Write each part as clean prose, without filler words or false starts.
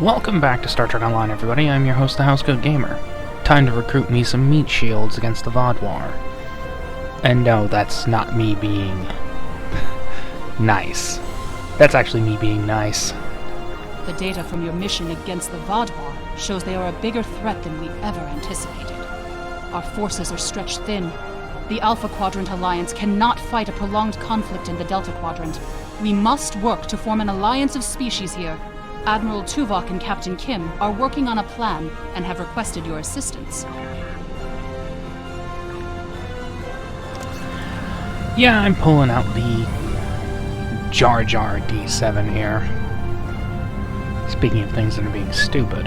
Welcome back to Star Trek Online, everybody. I'm your host, the Housecoat Gamer. Time to recruit me some meat shields against the Vaadwaur. And no, that's not me being nice. That's actually me being nice. The data from your mission against the Vaadwaur shows they are a bigger threat than we ever anticipated. Our forces are stretched thin. The Alpha Quadrant Alliance cannot fight a prolonged conflict in the Delta Quadrant. We must work to form an alliance of species here. Admiral Tuvok and Captain Kim are working on a plan and have requested your assistance. Yeah, I'm pulling out the Jar Jar D7 here. Speaking of things that are being stupid.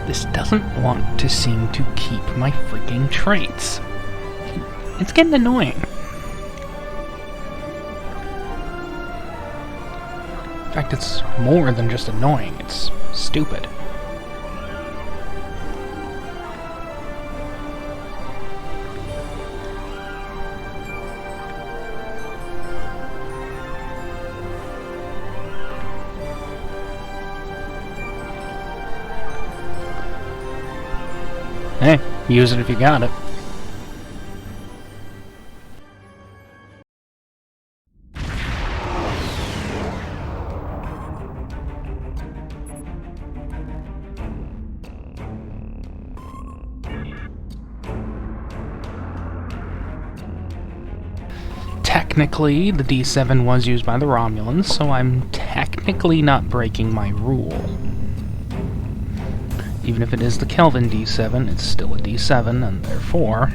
This doesn't want to seem to keep my freaking traits. It's getting annoying. In fact, it's more than just annoying, it's stupid. Hey, use it if you got it. Technically, the D7 was used by the Romulans, so I'm technically not breaking my rule. Even if it is the Kelvin D7, it's still a D7, and therefore...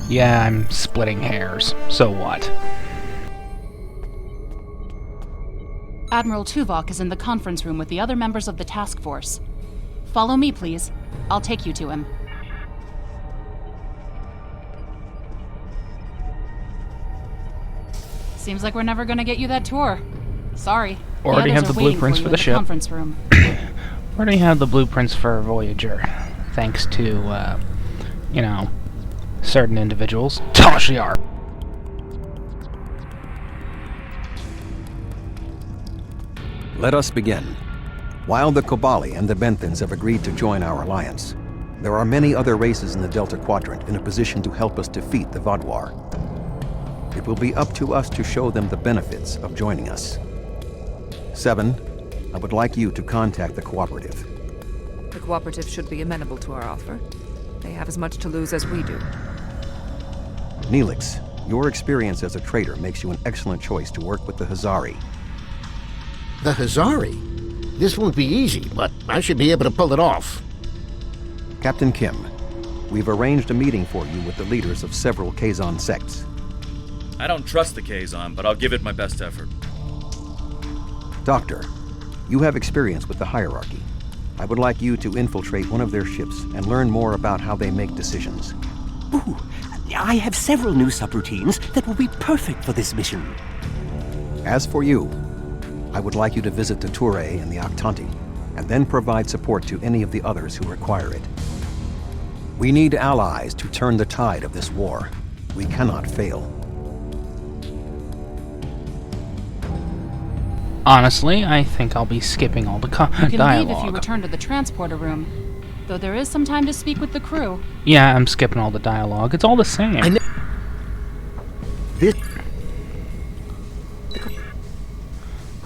yeah, I'm splitting hairs. So what? Admiral Tuvok is in the conference room with the other members of the task force. Follow me, please. I'll take you to him. Seems like we're never gonna get you that tour. Sorry. Already have the blueprints for the ship. Conference room. Already have the blueprints for Voyager, thanks to, you know, certain individuals. Tashiar! Let us begin. While the Kobali and the Benthans have agreed to join our alliance, there are many other races in the Delta Quadrant in a position to help us defeat the Vaadwaur. It will be up to us to show them the benefits of joining us. 7, I would like you to contact the Cooperative. The Cooperative should be amenable to our offer. They have as much to lose as we do. Neelix, your experience as a trader makes you an excellent choice to work with the Hazari. The Hazari? This won't be easy, but I should be able to pull it off. Captain Kim, we've arranged a meeting for you with the leaders of several Kazon sects. I don't trust the Kazon, but I'll give it my best effort. Doctor, you have experience with the hierarchy. I would like you to infiltrate one of their ships and learn more about how they make decisions. Ooh, I have several new subroutines that will be perfect for this mission. As for you, I would like you to visit the Toure and the Octanti, and then provide support to any of the others who require it. We need allies to turn the tide of this war. We cannot fail. Honestly, I think I'll be skipping all the dialogue. You can leave if you return to the transporter room, though there is some time to speak with the crew. Yeah, I'm skipping all the dialogue. It's all the same.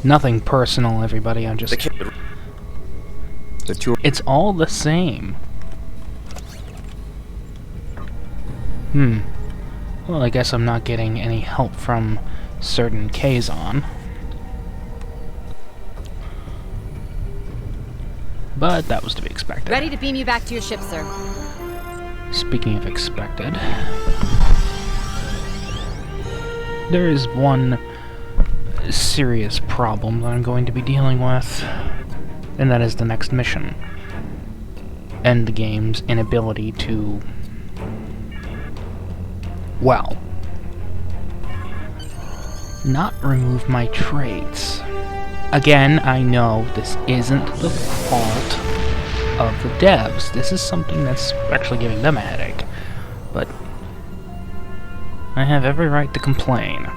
Nothing personal, everybody. I'm just... It's all the same. Well, I guess I'm not getting any help from certain Kazon. But that was to be expected. Ready to beam you back to your ship, sir. Speaking of expected, there is one serious problem that I'm going to be dealing with, and that is the next mission. And the game's inability to, well, not remove my traits. Again, I know this isn't the fault of the devs. This is something that's actually giving them a headache. But I have every right to complain.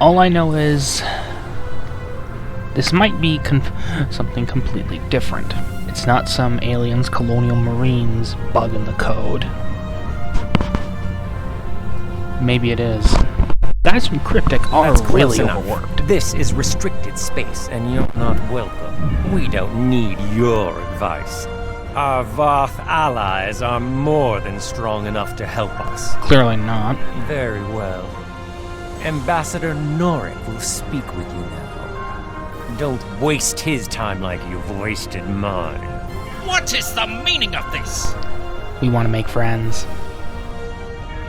All I know is this might be something completely different. It's not some aliens, colonial marines bug in the code. Maybe it is. Guys from Cryptic are That's close really enough. overworked. This is restricted space, and you're not welcome. We don't need your advice. Our Voth allies are more than strong enough to help us. Clearly not. Very well. Ambassador Norik will speak with you now. Don't waste his time like you've wasted mine. What is the meaning of this? We want to make friends.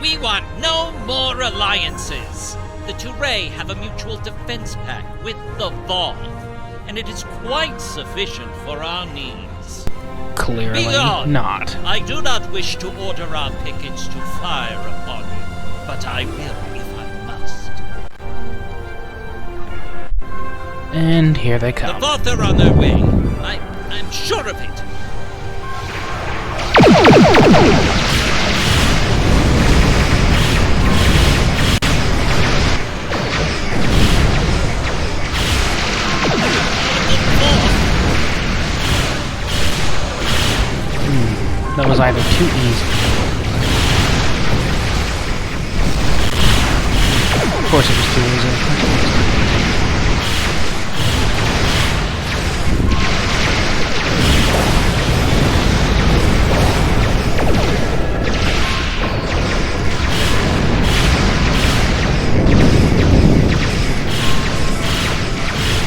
We want no more alliances. The Touré have a mutual defense pact with the Voth, and it is quite sufficient for our needs. Clearly Begone! not. I do not wish to order our pickets to fire upon you, but I will if I must. And here they The come. Voth are on their way. I'm sure of it. That was either too easy. Of course it was too easy.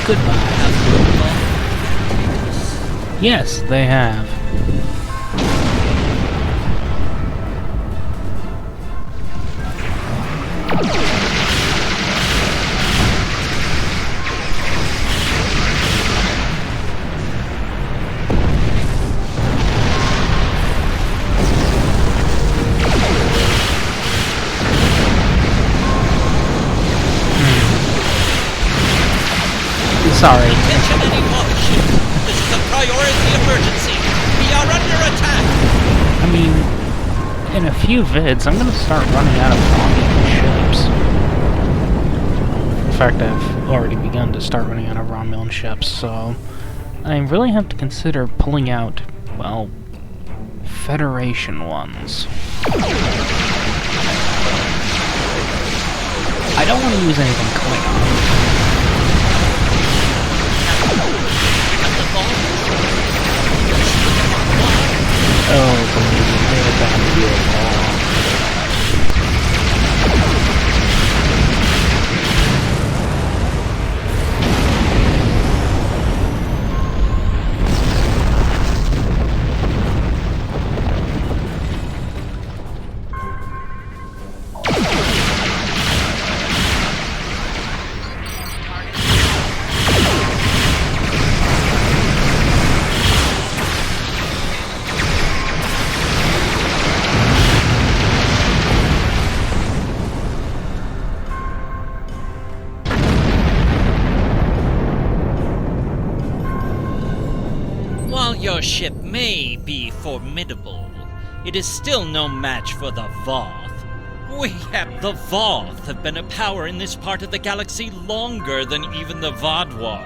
Goodbye. Yes, they have. Sorry. Attention any watership. This is a priority emergency. We are under attack. I mean, in a few vids, I'm gonna start running out of Romulan ships. In fact, I've already begun to start running out of Romulan ships, so I really have to consider pulling out, well, Federation ones. I don't want to use anything Klingon. Oh, they're bound to be a ball. Your ship may be formidable. It is still no match for the Voth. The Voth have been a power in this part of the galaxy longer than even the Vaadwaur.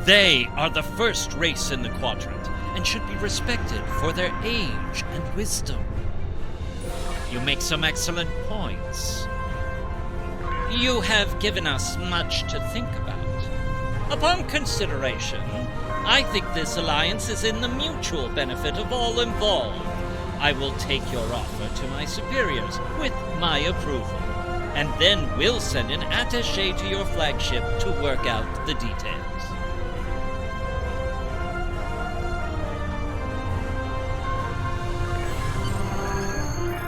They are the first race in the quadrant, and should be respected for their age and wisdom. You make some excellent points. You have given us much to think about. Upon consideration, I think this alliance is in the mutual benefit of all involved. I will take your offer to my superiors with my approval, and then we'll send an attaché to your flagship to work out the details.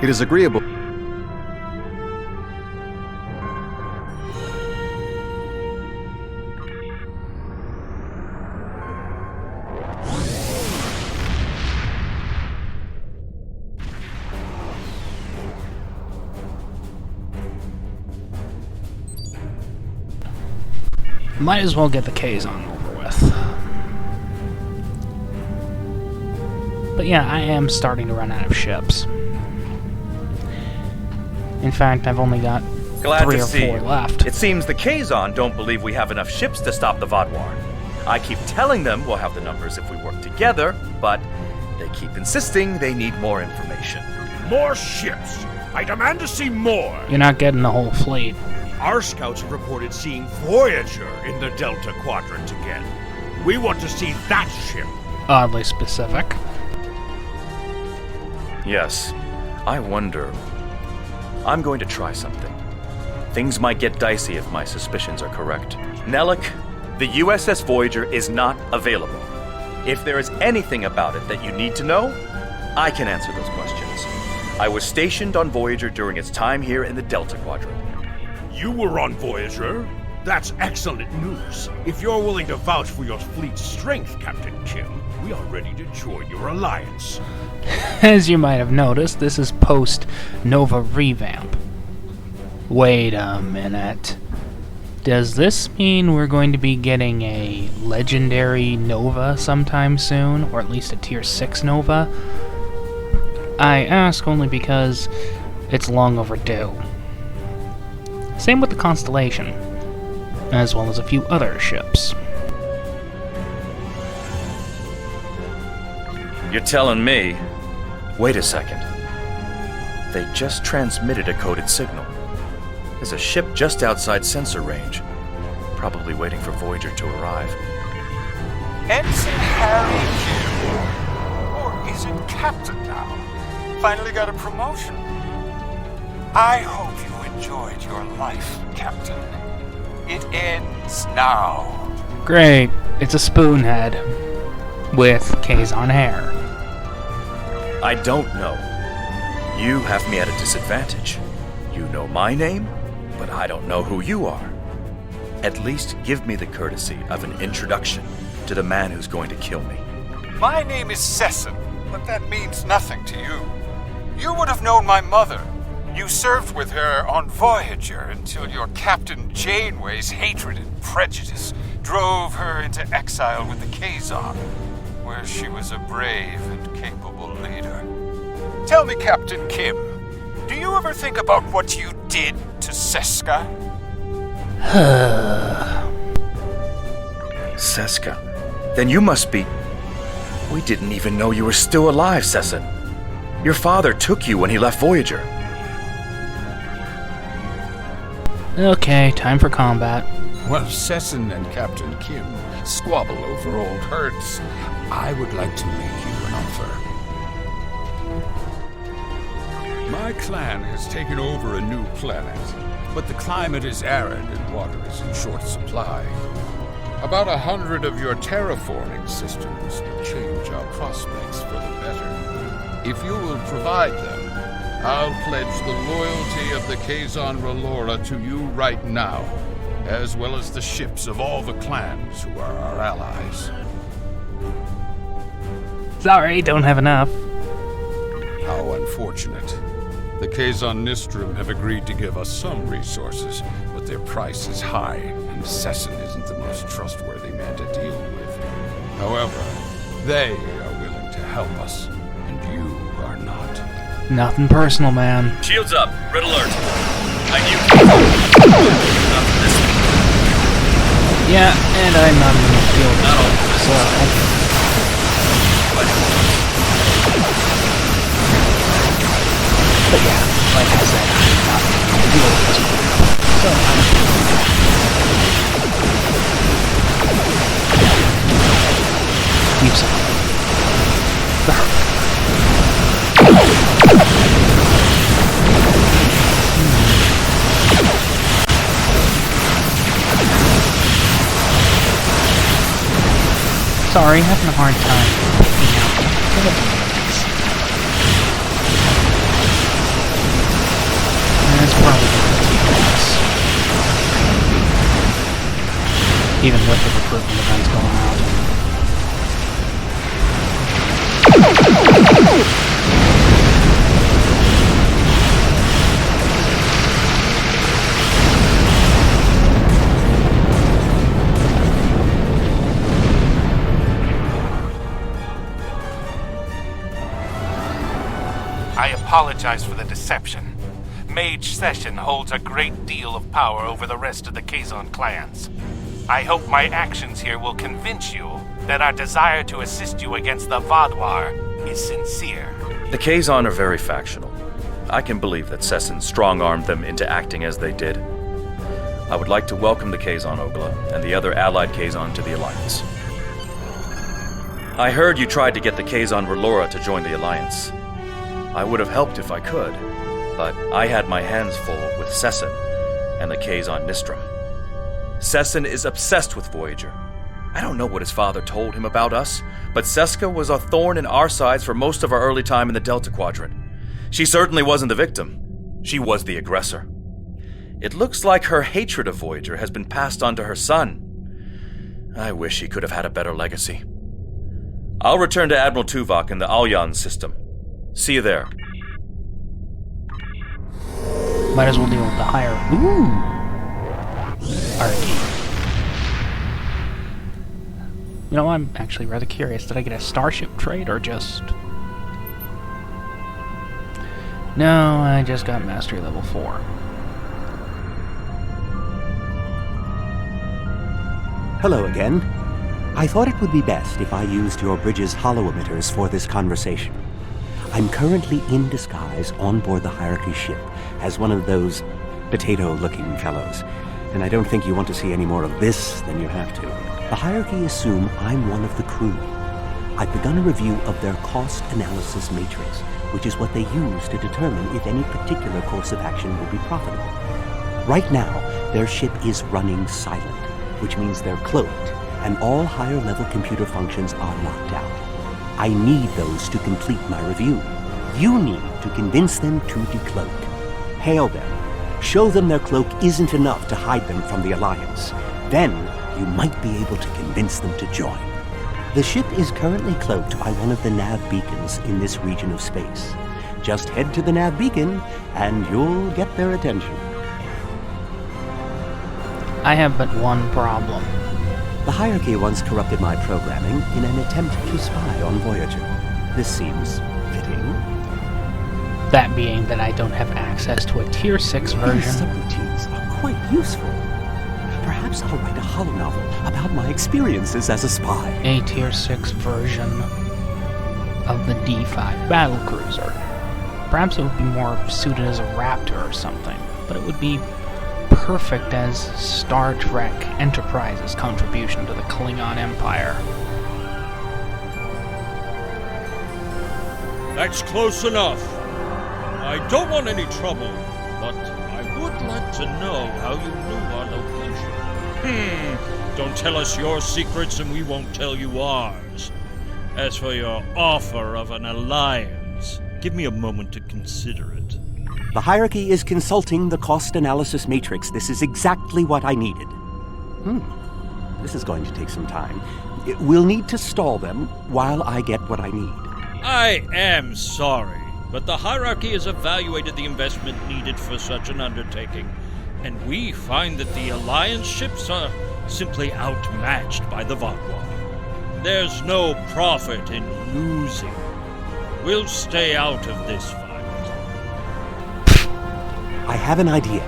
It is agreeable. Might as well get the Kazon over with. But yeah, I am starting to run out of ships. In fact, I've only got Glad 3 to or see 4 you. left. It seems the Kazon don't believe we have enough ships to stop the Vaadwaur. I keep telling them we'll have the numbers if we work together, but they keep insisting they need more information. More ships! I demand to see more! You're not getting the whole fleet. Our scouts have reported seeing Voyager in the Delta Quadrant again. We want to see that ship. Oddly specific. Yes, I wonder. I'm going to try something. Things might get dicey if my suspicions are correct. Nellic, the USS Voyager is not available. If there is anything about it that you need to know, I can answer those questions. I was stationed on Voyager during its time here in the Delta Quadrant. You were on Voyager? That's excellent news. If you're willing to vouch for your fleet's strength, Captain Kim, we are ready to join your alliance. As you might have noticed, this is post-Nova revamp. Wait a minute. Does this mean we're going to be getting a legendary Nova sometime soon? Or at least a Tier 6 Nova? I ask only because it's long overdue. Same with the Constellation, as well as a few other ships. You're telling me? Wait a second. They just transmitted a coded signal. There's a ship just outside sensor range, probably waiting for Voyager to arrive. Ensign Harry Kim, or is it Captain now? Finally got a promotion. I hope you enjoyed your life, Captain. It ends now. Great, it's a spoonhead with Kazon hair. I don't know. You have me at a disadvantage. You know my name, but I don't know who you are. At least give me the courtesy of an introduction to the man who's going to kill me. My name is Sesson, but that means nothing to you. You would have known my mother. You served with her on Voyager until your Captain Janeway's hatred and prejudice drove her into exile with the Kazon, where she was a brave and capable leader. Tell me, Captain Kim, do you ever think about what you did to Seska? Seska? Then you must be... We didn't even know you were still alive, Sesson. Your father took you when he left Voyager. Okay, time for combat. While Sesson and Captain Kim squabble over old hurts, I would like to make you an offer. My clan has taken over a new planet, but the climate is arid and water is in short supply. About 100 of your terraforming systems will change our prospects for the better. If you will provide them, I'll pledge the loyalty of the Kazon Relora to you right now, as well as the ships of all the clans who are our allies. Sorry, don't have enough. How unfortunate. The Kazon Nistrum have agreed to give us some resources, but their price is high, and Sesson isn't the most trustworthy man to deal with. However, they are willing to help us, and you are not. Nothing personal, man. Shields up. Red alert. I knew. Not this one. Yeah, and I'm not in the field. Not all. So... But yeah, like I said, I'm not in the field. So I'm... Keep something. Sorry, having a hard time picking out things. That's probably going to take us. Even with the recruitment events going on. I apologize for the deception. Mage Session holds a great deal of power over the rest of the Kazon clans. I hope my actions here will convince you that our desire to assist you against the Vaadwaur is sincere. The Kazon are very factional. I can believe that Sesson strong-armed them into acting as they did. I would like to welcome the Kazon Ogla and the other allied Kazon to the Alliance. I heard you tried to get the Kazon Relora to join the Alliance. I would have helped if I could, but I had my hands full with Sesson and the Kazon Nistrum. Sesson is obsessed with Voyager. I don't know what his father told him about us, but Seska was a thorn in our sides for most of our early time in the Delta Quadrant. She certainly wasn't the victim. She was the aggressor. It looks like her hatred of Voyager has been passed on to her son. I wish he could have had a better legacy. I'll return to Admiral Tuvok in the Alyan system. See you there. Might as well deal with the higher... Ooh! Hierarchy. You know, I'm actually rather curious. Did I get a starship trait or just... No, I just got Mastery Level 4. Hello again. I thought it would be best if I used your bridge's holo emitters for this conversation. I'm currently in disguise on board the Hierarchy ship as one of those potato-looking fellows, and I don't think you want to see any more of this than you have to. The Hierarchy assume I'm one of the crew. I've begun a review of their cost analysis matrix, which is what they use to determine if any particular course of action will be profitable. Right now, their ship is running silent, which means they're cloaked, and all higher-level computer functions are locked out. I need those to complete my review. You need to convince them to decloak. Hail them. Show them their cloak isn't enough to hide them from the Alliance. Then, you might be able to convince them to join. The ship is currently cloaked by one of the nav beacons in this region of space. Just head to the nav beacon, and you'll get their attention. I have but one problem. The Hierarchy once corrupted my programming in an attempt to spy on Voyager. This seems fitting. That being that I don't have access to a Tier 6 version. These subroutines are quite useful. Perhaps I'll write a holonovel about my experiences as a spy. A Tier 6 version of the D5 battlecruiser. Perhaps it would be more suited as a Raptor or something, but it would be perfect as Star Trek Enterprise's contribution to the Klingon Empire. That's close enough. I don't want any trouble, but I would like to know how you knew our location. Don't tell us your secrets and we won't tell you ours. As for your offer of an alliance, give me a moment to consider it. The Hierarchy is consulting the cost analysis matrix. This is exactly what I needed. This is going to take some time. We'll need to stall them while I get what I need. I am sorry, but the Hierarchy has evaluated the investment needed for such an undertaking, and we find that the Alliance ships are simply outmatched by the Vaadwaur. There's no profit in losing. We'll stay out of this fight. I have an idea.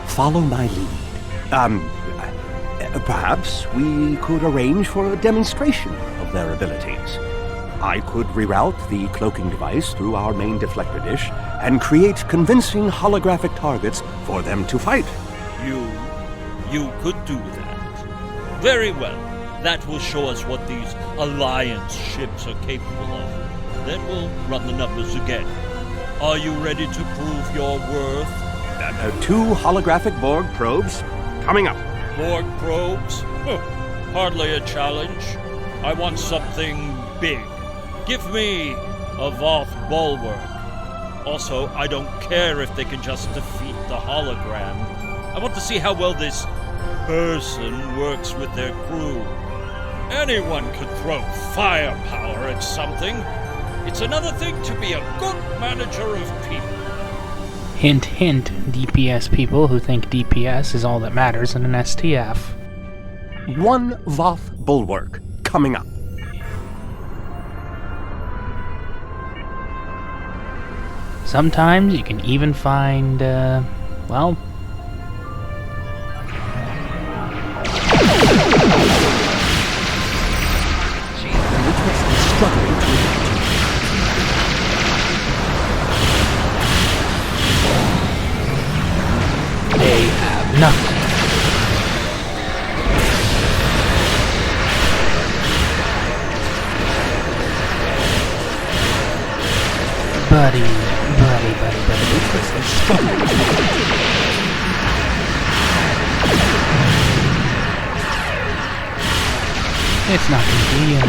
Follow my lead. Perhaps we could arrange for a demonstration of their abilities. I could reroute the cloaking device through our main deflector dish and create convincing holographic targets for them to fight. You could do that. Very well. That will show us what these Alliance ships are capable of. Then we'll run the numbers again. Are you ready to prove your worth? 2 holographic Borg probes coming up. Borg probes? Hardly a challenge. I want something big. Give me a Voth bulwark. Also, I don't care if they can just defeat the hologram. I want to see how well this person works with their crew. Anyone could throw firepower at something. It's another thing to be a good manager of people. Hint, hint, DPS people who think DPS is all that matters in an STF. 1 Voth bulwark coming up. Sometimes you can even find, well... They have nothing. Buddy. It's not going to be in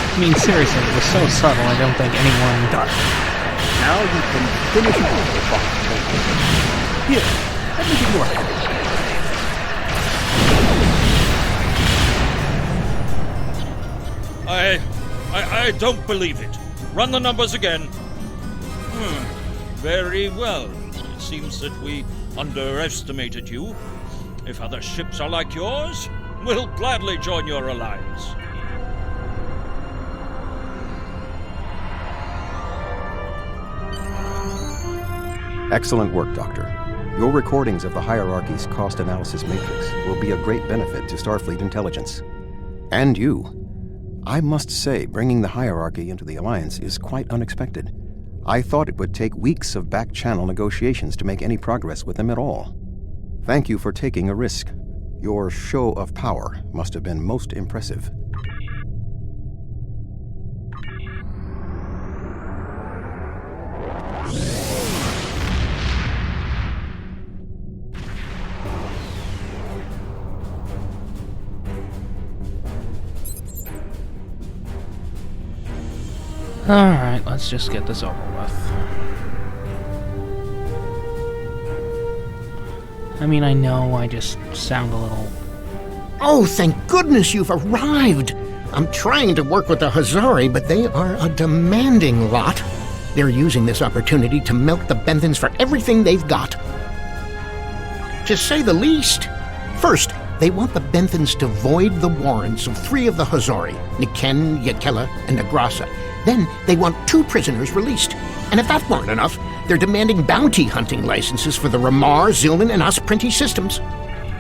I mean, seriously, it was so subtle, I don't think anyone... Dark. Now you can finish off the boss. Here, let me give you a hand. I don't believe it. Run the numbers again. Very well. It seems that we underestimated you. If other ships are like yours, we'll gladly join your alliance. Excellent work, Doctor. Your recordings of the Hierarchy's cost analysis matrix will be a great benefit to Starfleet intelligence. And you. I must say, bringing the Hierarchy into the Alliance is quite unexpected. I thought it would take weeks of back-channel negotiations to make any progress with them at all. Thank you for taking a risk. Your show of power must have been most impressive. Alright, let's just get this over with. I mean, I know I just sound a little... Oh, thank goodness you've arrived! I'm trying to work with the Hazari, but they are a demanding lot. They're using this opportunity to milk the Benthans for everything they've got. To say the least. First, they want the Benthans to void the warrants of 3 of the Hazari, Niken, Yakela, and Negrasa. Then they want 2 prisoners released. And if that weren't enough, they're demanding bounty hunting licenses for the Ramar, Zilman, and Osprinty systems.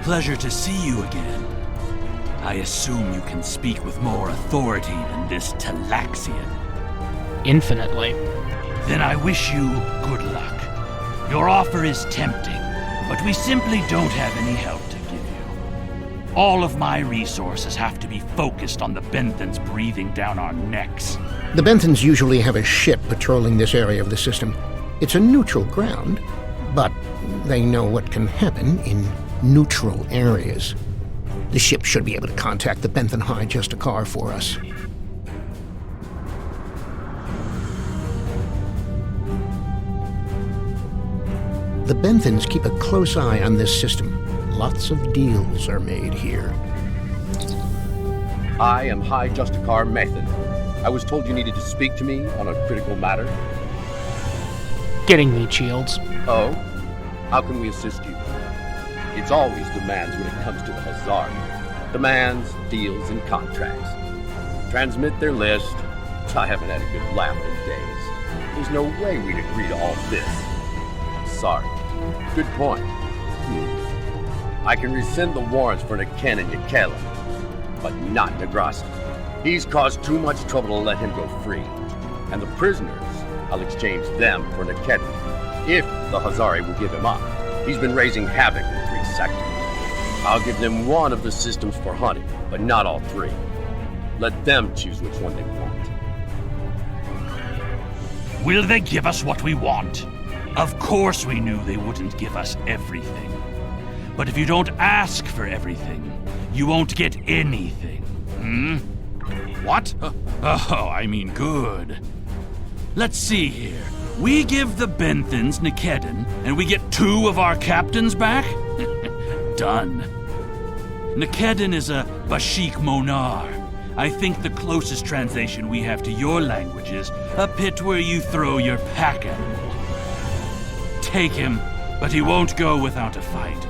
Pleasure to see you again. I assume you can speak with more authority than this Talaxian. Infinitely. Then I wish you good luck. Your offer is tempting, but we simply don't have any help to give you. All of my resources have to be focused on the Benthans breathing down our necks. The Benthans usually have a ship patrolling this area of the system. It's a neutral ground, but they know what can happen in neutral areas. The ship should be able to contact the Benthan High Justicar for us. The Benthans keep a close eye on this system. Lots of deals are made here. I am High Justicar Methan. I was told you needed to speak to me on a critical matter. Getting meatshields. Oh? How can we assist you? It's always demands when it comes to the Hazari. Demands, deals, and contracts. Transmit their list. I haven't had a good laugh in days. There's no way we'd agree to all this. Sorry. Good point. I can rescind the warrants for Niken and Yakela, but not Negrasa. He's caused too much trouble to let him go free. And the prisoners, I'll exchange them for Niken, if the Hazari will give him up. He's been raising havoc in 3 sectors. I'll give them 1 of the systems for hunting, but not all 3. Let them choose which one they want. Will they give us what we want? Of course we knew they wouldn't give us everything. But if you don't ask for everything, you won't get anything. What? Oh, I mean good. Let's see here. We give the Benthans Nikedon, and we get 2 of our captains back? Done. Nikedon is a Bashik Monar. I think the closest translation we have to your language is a pit where you throw your pack animal. take him, but he won't go without a fight.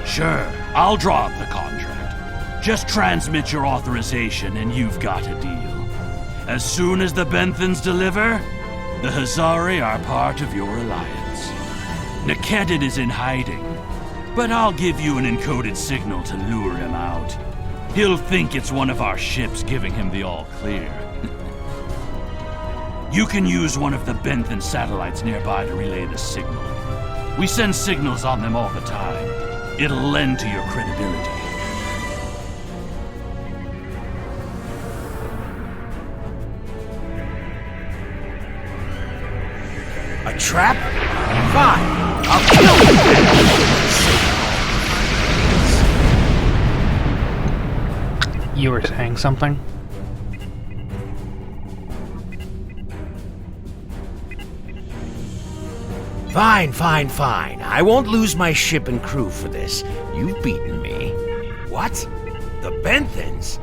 Sure, I'll draw up the contract. Just transmit your authorization and you've got a deal. As soon as the Benthans deliver, the Hazari are part of your alliance. Nikedin is in hiding, but I'll give you an encoded signal to lure him out. He'll think it's one of our ships giving him the all-clear. You can use one of the Benthan satellites nearby to relay the signal. We send signals on them all the time. It'll lend to your credibility. A trap? Fine. I'll kill you. You were saying something? Fine. I won't lose my ship and crew for this. You've beaten me. What? The Benthans?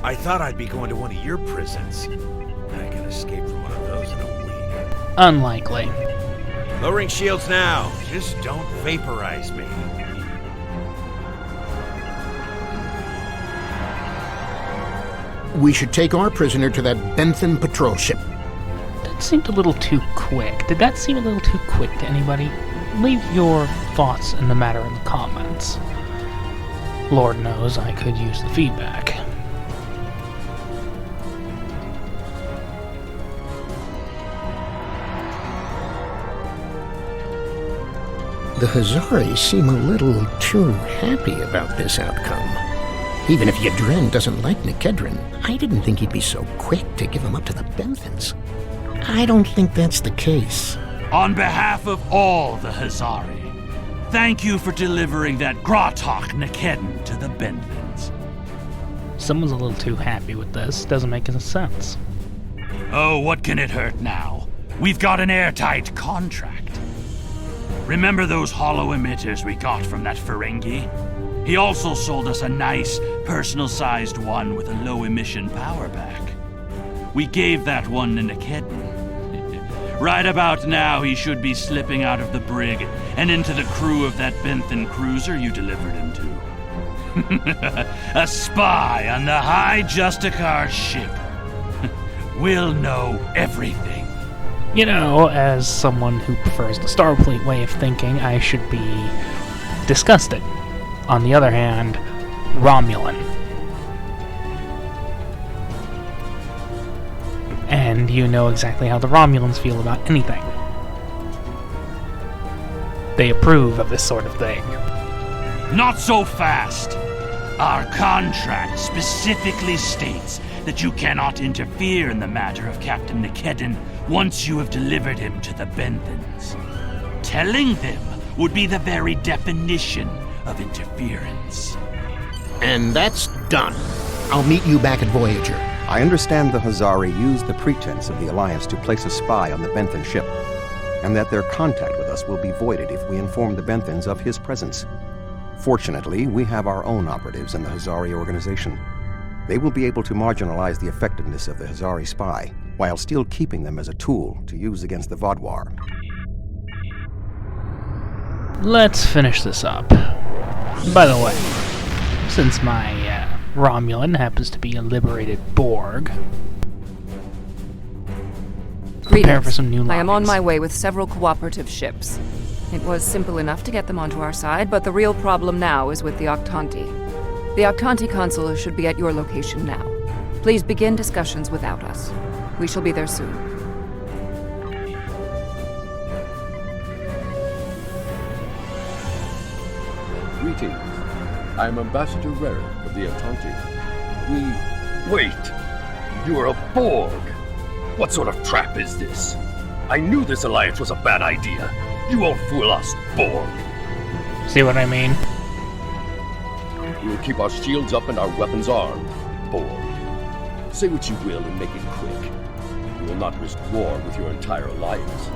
I thought I'd be going to one of your prisons. I can escape from one of those in a week. Unlikely. Lowering shields now. Just don't vaporize me. We should take our prisoner to that Benthan patrol ship. That seemed a little too quick. Did that seem a little too quick to anybody? Leave your thoughts in the matter in the comments. Lord knows I could use the feedback. The Hazari seem a little too happy about this outcome. Even if Yadren doesn't like Nikedrin, I didn't think he'd be so quick to give him up to the Benthans. I don't think that's the case. On behalf of all the Hazari, thank you for delivering that Gratok Nikedin to the Benthans. Someone's a little too happy with this. Doesn't make any sense. Oh, what can it hurt now? We've got an airtight contract. Remember those hollow emitters we got from that Ferengi? He also sold us a nice, personal-sized one with a low-emission power pack. We gave that one to Nikedin. Right about now, he should be slipping out of the brig and into the crew of that Benthan cruiser you delivered him to. A spy on the High Justicar ship. We'll know everything. You know, as someone who prefers the Starfleet way of thinking, I should be disgusted. On the other hand, Romulan. And you know exactly how the Romulans feel about anything. They approve of this sort of thing. Not so fast! Our contract specifically states that you cannot interfere in the matter of Captain Nikedin once you have delivered him to the Benthans. Telling them would be the very definition of interference. And that's done. I'll meet you back at Voyager. I understand the Hazari used the pretense of the Alliance to place a spy on the Benthan ship, and that their contact with us will be voided if we inform the Benthans of his presence. Fortunately, we have our own operatives in the Hazari organization. They will be able to marginalize the effectiveness of the Hazari spy, while still keeping them as a tool to use against the Vaadwaur. Let's finish this up. By the way, since my Romulan happens to be a liberated Borg, prepare for some new lines. I am on my way with several cooperative ships. It was simple enough to get them onto our side, but the real problem now is with the Octanti. The Octanti consul should be at your location now. Please begin discussions without us. We shall be there soon. Greetings. I am Ambassador Rarick of the Octanti. Wait! You're a Borg! What sort of trap is this? I knew this alliance was a bad idea. You won't fool us, Borg. See what I mean? We will keep our shields up and our weapons armed, Borg. Say what you will and make it quick. We will not risk war with your entire alliance.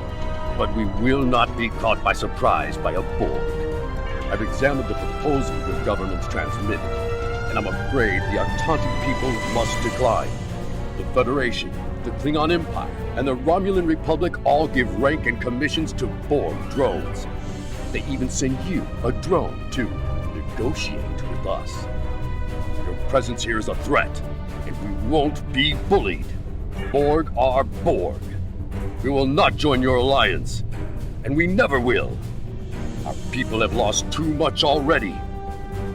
But we will not be caught by surprise by a Borg. I've examined the proposal your governments transmitted, and I'm afraid the Octanti people must decline. The Federation the Klingon Empire, and the Romulan Republic all give rank and commissions to Borg drones. They even send you a drone to negotiate with us. Your presence here is a threat, and we won't be bullied. Borg are Borg. We will not join your alliance, and we never will. Our people have lost too much already.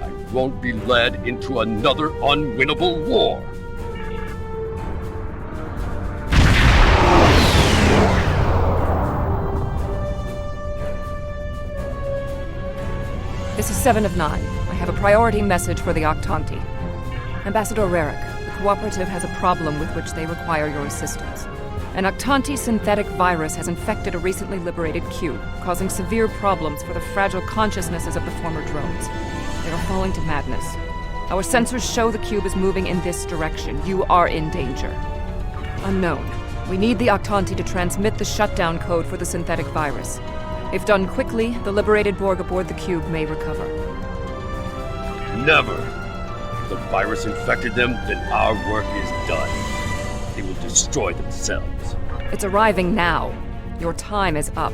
I won't be led into another unwinnable war. This is 7 of 9. I have a priority message for the Octanti. Ambassador Rarick, the Cooperative has a problem with which they require your assistance. An Octanti synthetic virus has infected a recently liberated cube, causing severe problems for the fragile consciousnesses of the former drones. They are falling to madness. Our sensors show the cube is moving in this direction. You are in danger. Unknown. We need the Octanti to transmit the shutdown code for the synthetic virus. If done quickly, the liberated Borg aboard the cube may recover. Never! If the virus infected them, then our work is done. They will destroy themselves. It's arriving now. Your time is up.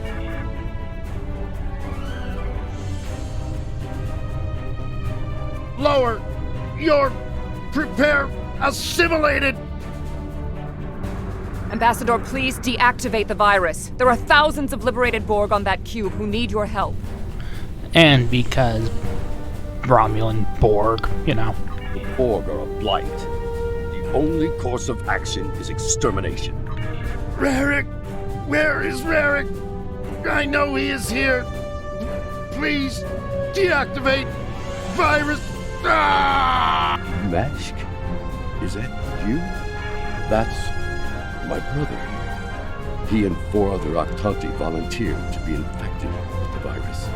Lower! You're... assimilated! Ambassador, please deactivate the virus. There are thousands of liberated Borg on that cube who need your help. And because Romulan Borg, you know. The Borg are a blight. The only course of action is extermination. Rarick! Where is Rarick? I know he is here. Please, deactivate virus. Ah! Mashk? Is that you? That's my brother. He and 4 other Octanti volunteered to be infected with the virus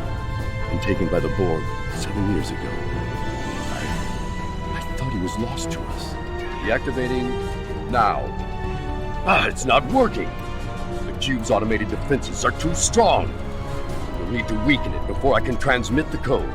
and taken by the Borg 7 years ago. I thought he was lost to us. Deactivating now. It's not working. The cube's automated defenses are too strong. We'll need to weaken it before I can transmit the code.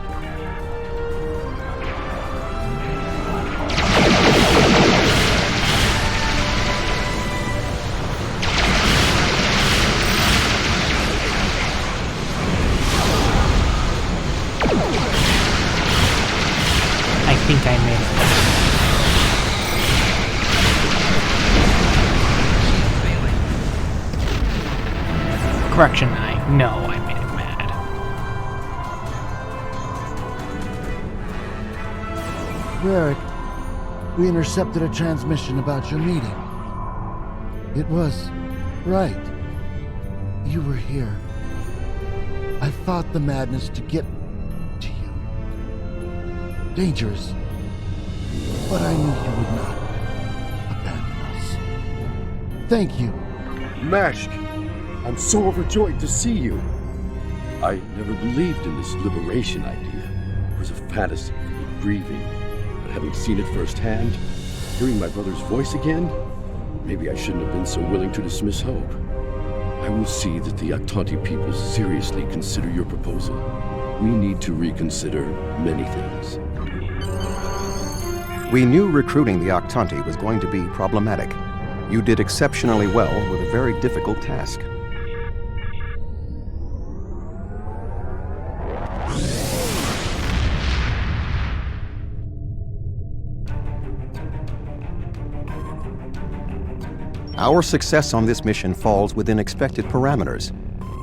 I think I made it. Correction, I know I made it mad. Rarick, we intercepted a transmission about your meeting. It was right. You were here. I fought the madness to get to you. Dangerous. But I knew you would not abandon us. Thank you. Mashk, I'm so overjoyed to see you. I never believed in this liberation idea. It was a fantasy for me grieving. But having seen it firsthand, hearing my brother's voice again, maybe I shouldn't have been so willing to dismiss hope. I will see that the Octanti people seriously consider your proposal. We need to reconsider many things. We knew recruiting the Octanti was going to be problematic. You did exceptionally well with a very difficult task. Our success on this mission falls within expected parameters.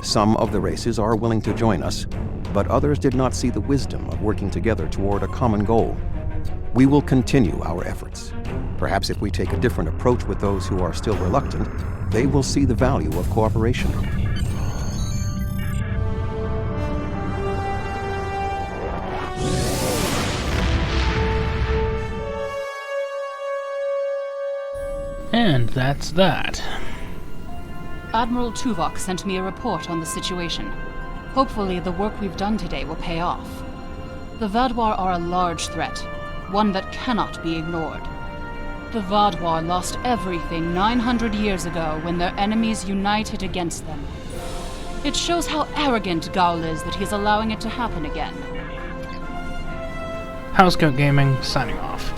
Some of the races are willing to join us, but others did not see the wisdom of working together toward a common goal. We will continue our efforts. Perhaps if we take a different approach with those who are still reluctant, they will see the value of cooperation. And that's that. Admiral Tuvok sent me a report on the situation. Hopefully the work we've done today will pay off. The Vaadwaur are a large threat, one that cannot be ignored. The Vaadwaur lost everything 900 years ago when their enemies united against them. It shows how arrogant Gaul is that he's allowing it to happen again. Housecoat Gaming, signing off.